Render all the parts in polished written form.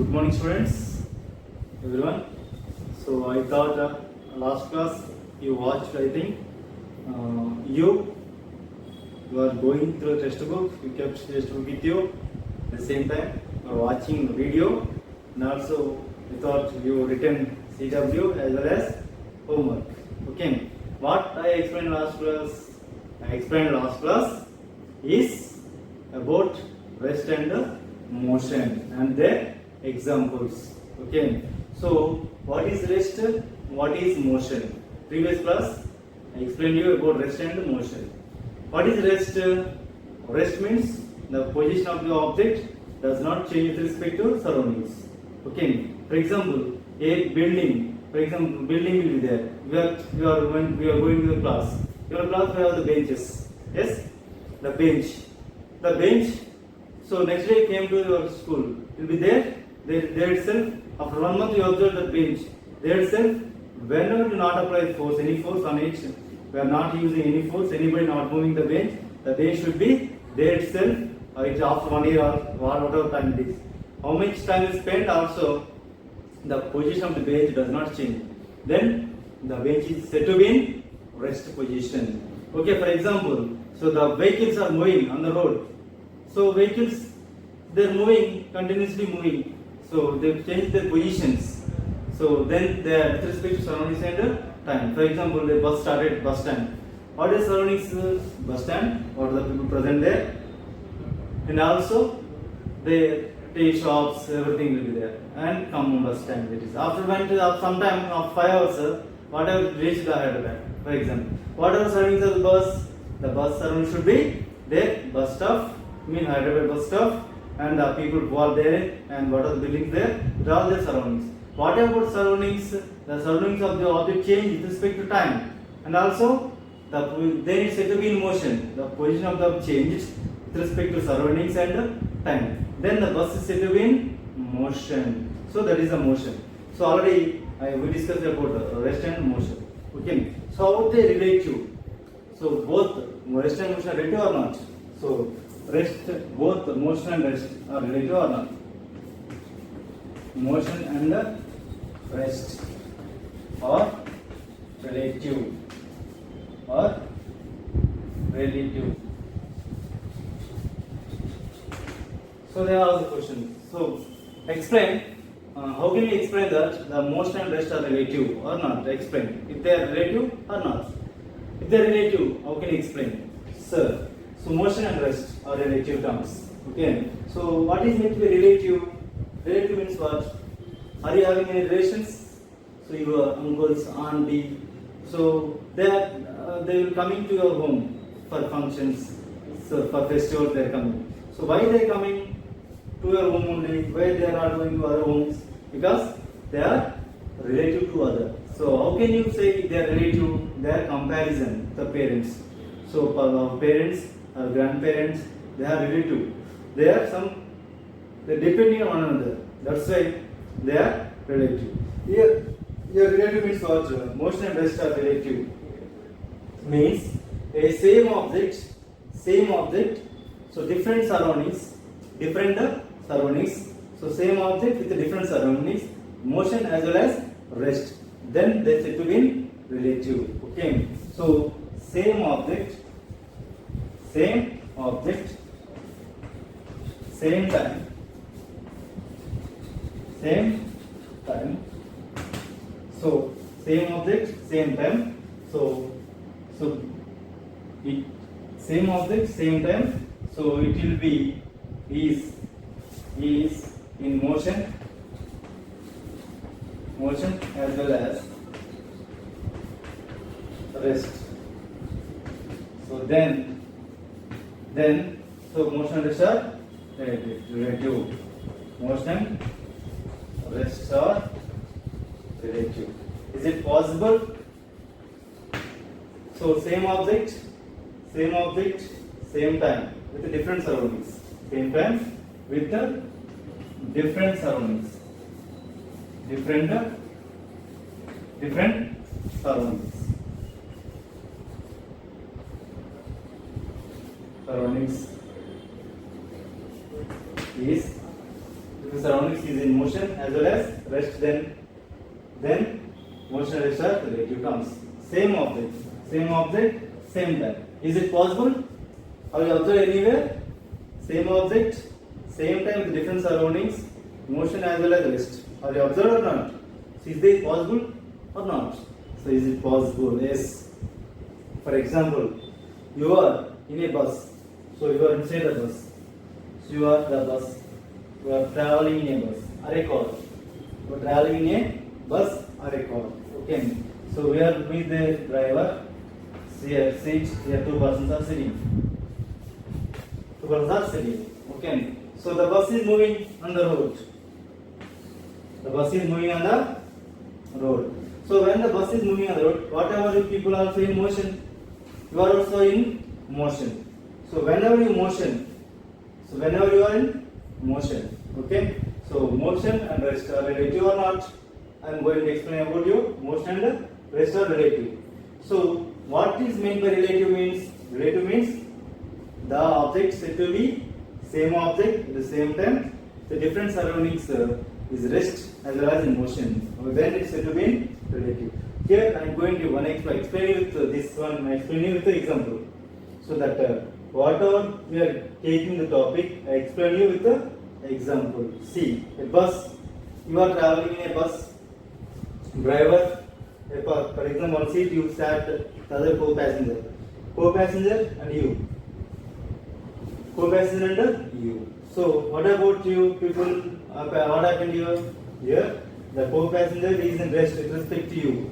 Good morning, students, everyone. So I thought last class you watched. I think you are going through the textbook. You kept textbook with you. At the same time, you are watching video, and also you thought you written CW as well as homework. Okay. What I explained last class is about rest and motion and their examples. Okay, so what is rest, what is motion? Previous class I explained you about rest and motion. What is rest? Rest means the position of the object does not change with respect to surroundings. Okay, for example, a building. For example, building will be there. We are going to the class. Your class will have the benches. Yes, the bench. The bench. So next day came to your school. Will be there. There itself. After 1 month you observe the bench. There itself. Whenever you not apply force, any force on it, we are not using any force. Anybody not moving the bench. The bench should be there itself. It's after 1 year or whatever time it is. How much time is spent also. The position of the bench does not change. Then the bench is said to be in rest position. Okay, for example, so the vehicles are moving on the road. So vehicles, they are moving, continuously moving. So they change their positions. So then they are with respect to surroundings and time. For example, the bus started bus stand. What is surroundings? Bus stand. What are the people present there? And also the tea shops, everything will be there. And come bus stand it is. After some time of 5 hours, whatever reached the Hyderabad, for example. Whatever surroundings of the bus surroundings should be there. Bus stop, Hyderabad bus stop, and the people who are there, and what are the buildings there, it all their surroundings. What about surroundings? The surroundings of the object change with respect to time, and also then it's said to be in motion. The position of the object changes with respect to surroundings and time. Then the bus is said to be in motion. So that is a motion. So already we discussed about rest and motion. Okay. So how they relate to? So both rest and motion are relative or not? So rest, both motion and rest are relative or not? Motion and rest are relative or relative. So they are the question. So explain. How can you explain that the motion and rest are relative or not? Explain. If they are relative or not. If they are relative, how can you explain? Sir. So motion and rest are relative terms. Okay. So what is meant to be relative? Relative means what? Are you having any relations? So your uncles, auntie. So they will coming to your home for functions. So for festivals they are coming. So why they are coming to your home only? Why they are not going to other homes? Because they are relative to other. So how can you say they are relative? They are comparison. The parents. So for parents. Grandparents, they are relative. They are depending on one another. That's why they are relative. Here relative means what? Motion and rest are relative. Means a same object. So different surroundings. So same object with different surroundings. Motion as well as rest. Then they said to be relative. Okay. So same object, same time. So same object, same time. So same object, same time. So it will be is in motion as well as rest. So then so motion and rest are relative. Motion, rest are relative. Is it possible? So same object, same time with the different surroundings. Same time with the different surroundings. Different surroundings. Surroundings is the surroundings is in motion as well as rest, then motion and rest are relative terms. Same object, same time. Is it possible? Have you observed anywhere? Same object, same time with different surroundings, motion as well as rest. Have you observed or not? So is this possible or not? So is it possible? Yes. For example, you are in a bus. So you are inside the bus. So you are the bus. You are traveling in a bus or a car. You are traveling in a bus or a car. Okay. So we are with the driver. Here seat. Here two persons are sitting. Two persons are sitting. Okay. So the bus is moving on the road. The bus is moving on the road. So when the bus is moving on the road, whatever you people are also in motion, you are also in motion. So whenever you are in motion, okay. So motion and rest are relative or not? I am going to explain about you. Motion and rest are relative. So what is meant by relative means? Relative means the object said to be same object at the same time. The different surroundings is rest as well as in motion. Then it is said to be relative. Here I am going to explain with this one. I explain with the example, so that whatever we are taking the topic, I explain you with the example. See, a bus. You are traveling in a bus. Driver, for example, one seat you sat, the other co-passenger. Co-passenger and you. Co-passenger and you. So what about you people? What happened here? The co-passenger is in rest with respect to you.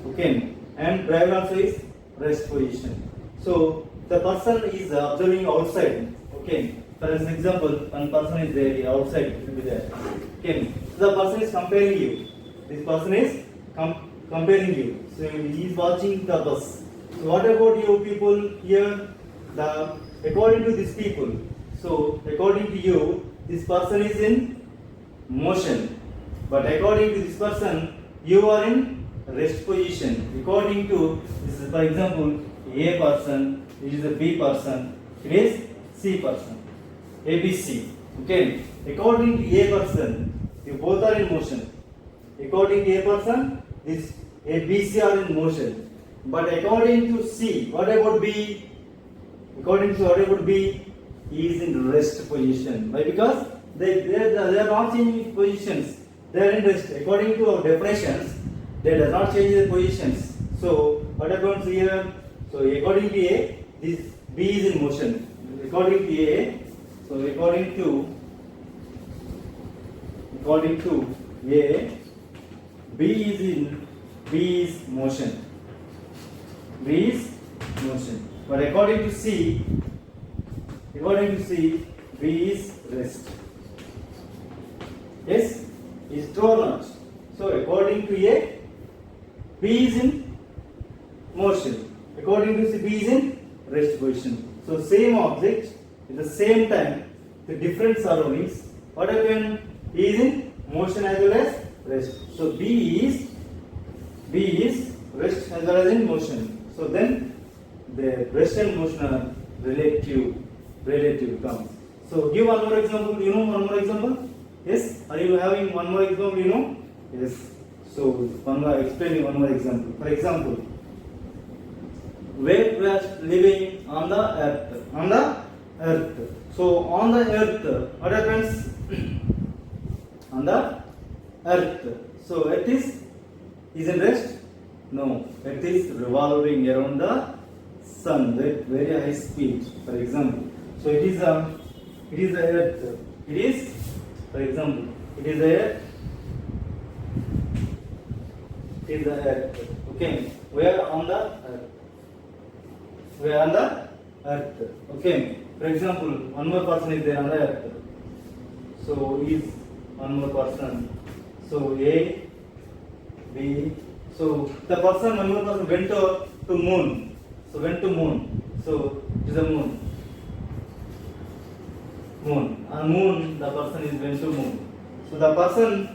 Okay, and driver also is rest position. So the person is observing outside. Okay, for example, one person is there outside, will be there. Okay, so the person is comparing you. This person is comparing you. So he is watching the bus. So what about you people here? According to these people, so according to you, this person is in motion. But according to this person, you are in rest position. According to this is, for example, A person, this is a B person, it is C person, ABC. Okay. According to A person, you both are in motion. According to A person, this A, B, C are in motion. But according to C, what about B? According to what about B, he is in rest position. Why? Because they are not changing positions. They are in rest. According to our definitions, they does not change their positions. So what happens here? So according to A, this B is in motion. According to A, so according to A, B is motion. B is motion. But according to C, B is rest. Yes, is true or not? So according to A, B is in motion. According to C, B is in rest position. So same object at the same time, the different surroundings. What happened? B is in motion as well as rest. So B is rest as well as in motion. So then the rest and motion are relative terms. So give one more example. You know one more example? Yes? Are you having one more example? You know? Yes. So explaining one more example. For example, where we are living on the earth. So on the earth, what happens? On the earth. So earth is in rest? No. Earth is revolving around the sun with very high speed. For example, so it is the earth. It is, for example, it is the earth. Okay, we are on the earth. Okay, for example, one more person is there on the earth. So is one more person. So A, B. So the person, one more person went to moon. So went to moon. So it is a moon. On moon, the person is went to moon. So the person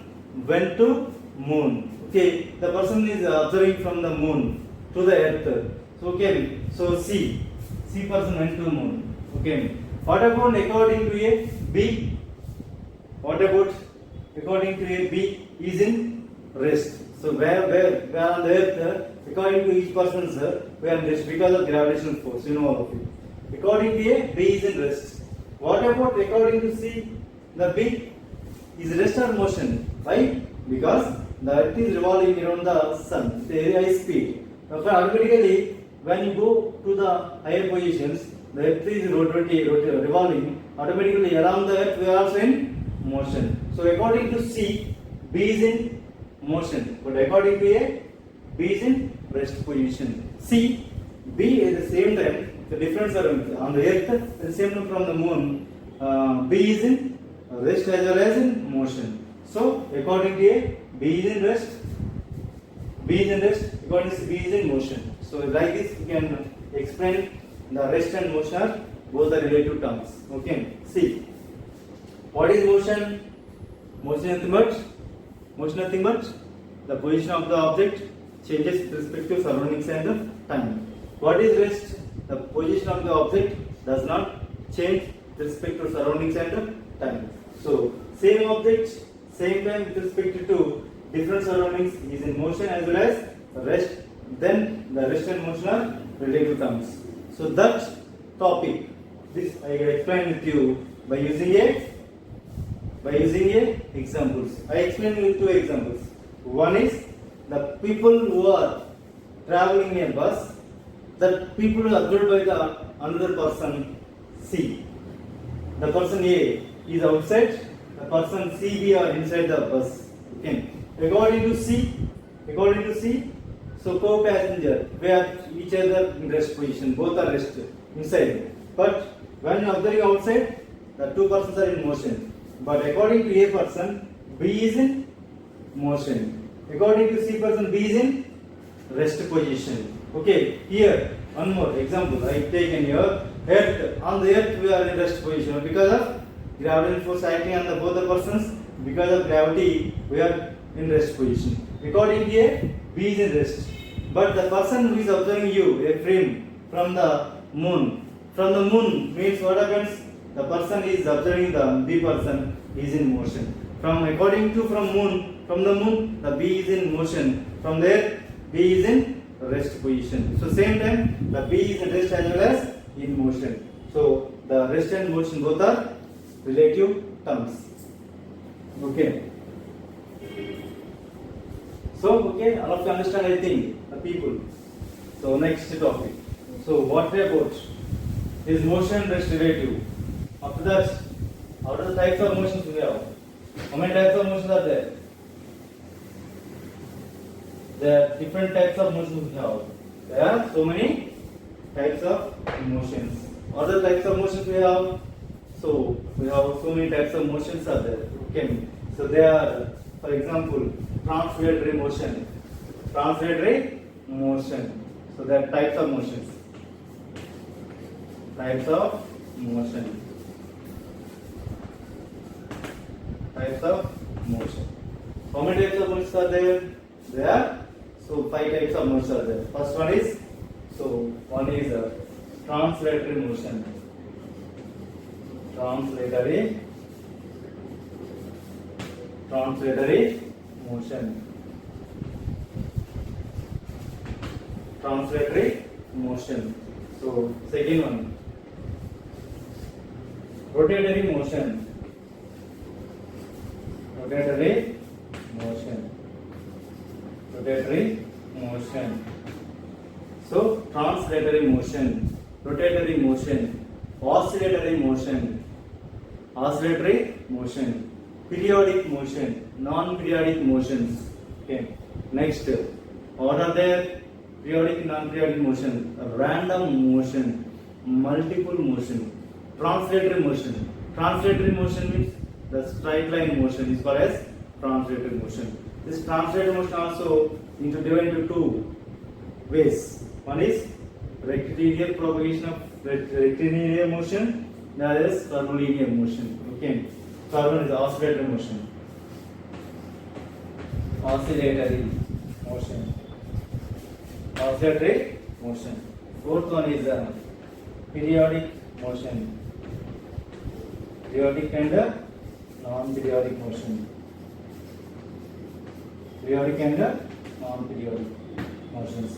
went to moon. Okay, the person is observing from the moon to the earth. So okay, so C person went to moon. Okay, what about according to A, B? What about according to A, B is in rest. So where on the earth, according to each person's, we are in rest because of gravitational force. You know all of it. According to A, B is in rest. What about according to C? The B is rest or motion. Why? Because the earth is revolving around the sun with a very high speed. Now, automatically, when you go to the higher positions, the earth is revolving. Automatically, around the earth, we are also in motion. So, according to C, B is in motion. But according to A, B is in rest position. C, B at the same time, the difference are on the earth, at the same time from the moon, B is in rest as well as in motion. So, according to A, B is in rest, B is in rest, according to B is in motion. So, like this, you can explain the rest and motion are both the relative terms. Okay, see, what is motion? Motion nothing but the position of the object changes with respect to surroundings and time. What is rest? The position of the object does not change with respect to surroundings and time. So, same object, same time with respect to different surroundings is in motion as well as rest. Then the rest and motion are relative terms. So that topic, this I explain with you by using a examples. I explain with two examples. One is the people who are traveling in a bus. That people are observed by the another person C. The person A is outside. The person C, B are inside the bus. Okay. According to C, so co-passenger, we are each other in rest position. Both are rest inside. But when you are observing outside, the two persons are in motion. But according to A person, B is in motion. According to C person, B is in rest position. Okay. Here one more example I taken here. Earth, on the earth we are in rest position because of gravitational force acting on the both the persons. Because of gravity, we are in rest position. According to A, B is in rest. But the person who is observing you, a frame from the moon. From the moon means what happens? The person is observing the B person is in motion. From the moon, the B is in motion. From there, B is in rest position. So same time, the B is in rest as well as in motion. So the rest and motion both are relative terms. Okay. So, okay, all of you understand, I think, the people. So, next topic. So, what about is motion rest relative? After that, what are the types of motions we have? How many types of motions are there? There are different types of motions we have. There are so many types of motions. What are the types of motions we have? So, we have so many types of motions are there. Okay. So, they are, for example, translatory motion. Translatory motion. So, there are types of motions. Types of motion. Types of motion. How many types of motions are there? There are, so 5 types of motions are there. First one is, one is translatory motion. Translatory motion. Translatory motion. So, second one, rotatory motion. Rotatory motion. Rotatory motion. So, translatory motion, rotatory motion, oscillatory motion, periodic motion, non-periodic motions. Okay. Next, what are there? Periodic, non-periodic motion, random motion, multiple motion, translatory motion. Translatory motion means the straight line motion is called as translatory motion. This translatory motion also divided into two ways. One is rectilinear propagation of rectilinear motion, the other is curvilinear motion. Okay. Third one is oscillatory motion. Oscillatory motion. Oscillatory motion. Fourth one is periodic motion. Periodic and non-periodic motion. Periodic and non-periodic motions.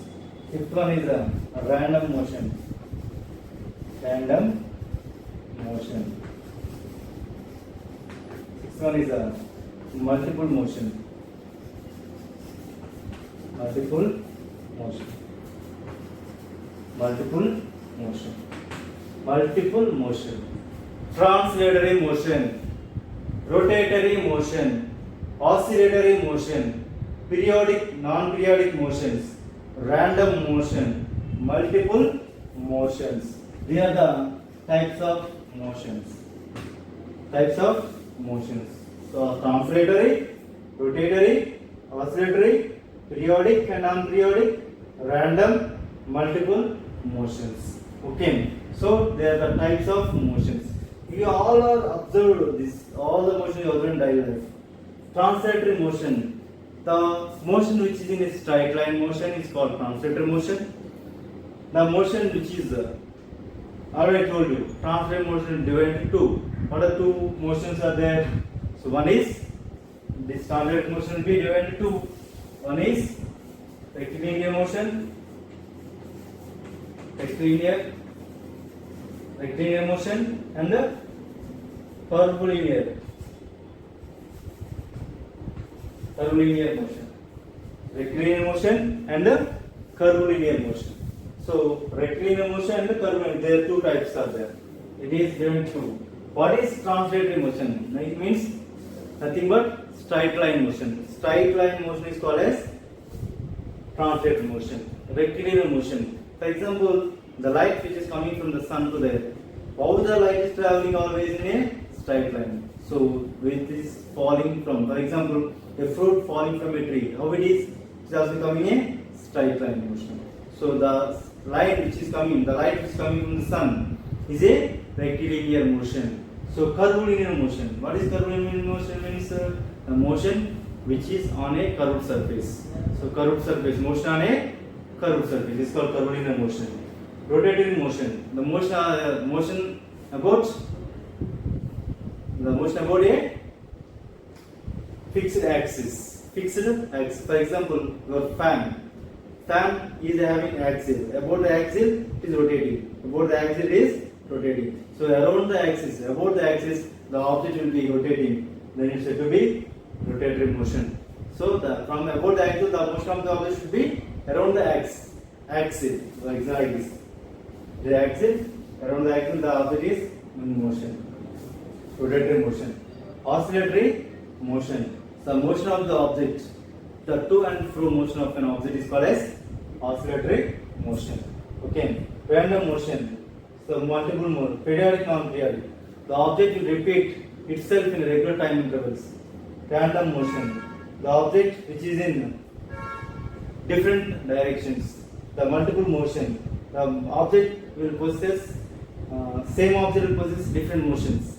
Fifth one is a random motion. Random motion. Sixth one is a multiple motion. Multiple motion. Multiple motion. Multiple motion. Translatory motion. Rotatory motion. Oscillatory motion. Periodic, non-periodic motions. Random motion. Multiple motions. These are the types of motions. Types of motions. So translatory, rotatory, oscillatory, periodic and non-periodic, random, multiple motions. Okay. So they are the types of motions. You all are observed this. All the motions you observed in daily life. Translatory motion. The motion which is in a straight line motion is called translatory motion. The motion which is already told you, translatory motion is divided into two. What are two motions are there? So one is this translatory motion will be divided into two. One is rectilinear motion, rectilinear motion, and the curvilinear motion. Rectilinear motion and the curvilinear motion. So rectilinear motion and the curvilinear, there are two types are there. It is given to. What is translatory motion? It means nothing but straight line motion. Straight line motion is called as translatory motion. Rectilinear motion. For example, the light which is coming from the sun to the earth. How the light is traveling always in a straight line. So with this falling from, for example, a fruit falling from a tree, how it is? It is also coming a straight line motion. So the light which is coming from the sun is a rectilinear motion. So curvilinear motion. What is curvilinear motion? Means a motion which is on a curved surface. So curved surface, motion on a curved surface is called curvilinear motion. Rotatory motion. The motion about a fixed axis. For example, your fan is having axis. About the axis it is rotating. So around the axis, about the axis, the object will be rotating. Then it is said to be rotatory motion. So from about the axis, the motion of the object should be around the axis. Like this. The axis, around the axis, the object is in motion. Rotatory motion. Oscillatory motion. The motion of the object, the to and fro motion of an object is called as oscillatory motion. Okay. Random motion. So multiple mode. Periodic, non-periodic. The object will repeat itself in regular time intervals. Random motion. The object which is in different directions. The multiple motion. The object will possess same object will possess different motions.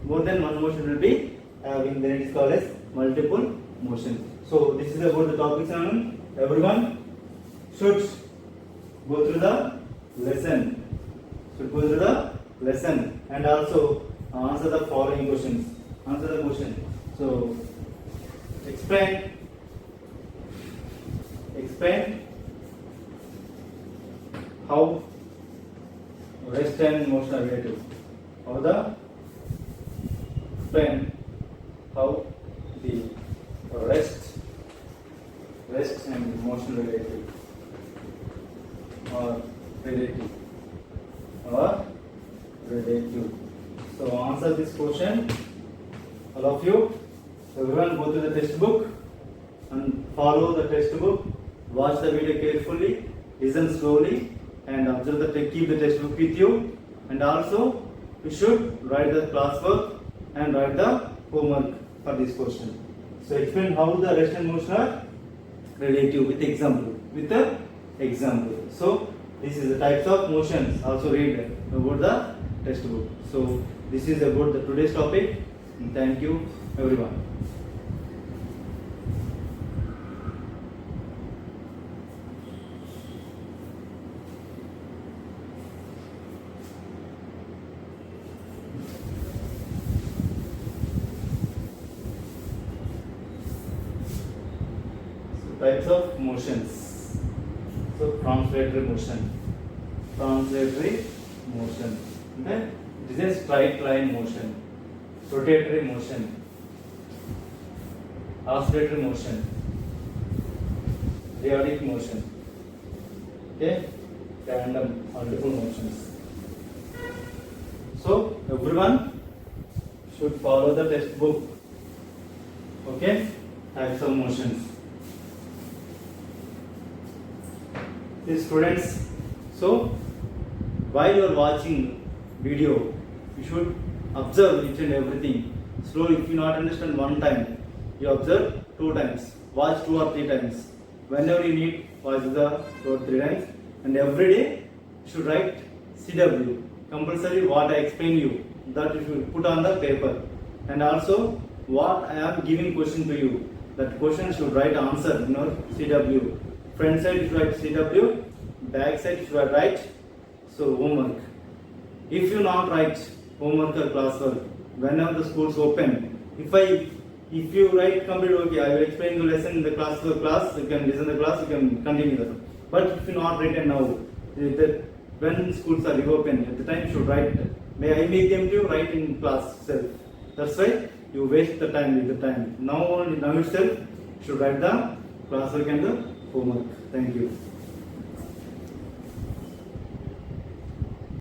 More than one motion will be having. Then it is called as multiple motion. So this is about the topics on. Everyone should go through the lesson. And also answer the following questions. Answer the question. So explain how rest and motion are related. Explain how the rest and motion related or relative. So answer this question, all of you. Everyone go to the textbook and follow the textbook. Watch the video carefully, listen slowly, and observe keep the textbook with you. And also, you should write the classwork and write the homework for this question. So explain how the rest and motion are relative with example. So this is the types of motions. Also read about the textbook. So this is about the today's topic. And thank you everyone. types of motions. So translatory motion. Translatory motion. Okay? This is straight line motion. Rotatory motion. Oscillatory motion. Periodic motion. Okay? Random multiple motions. So everyone should follow the textbook. Okay? Types of motions. See students, so while you are watching video, you should observe each and everything. Slowly, if you not understand one time, you observe 2 times. Watch 2 or 3 times. Whenever you need, watch the 2 or 3 times. And every day, you should write CW. Compulsory what I explain you, that you should put on the paper. And also, what I am giving question to you, that question should write answer in your CW. Front side you should write CW, back side you should write so homework. If you not write homework or classwork, whenever the schools open, if you write complete, okay, I will explain the lesson in the class, you can listen the class, you can continue the. But if you not written now, when schools are reopened, at the time you should write. May I make them to write in class itself. That's why you waste the time with the time. Now itself, you should write the classwork and the homework. Thank you.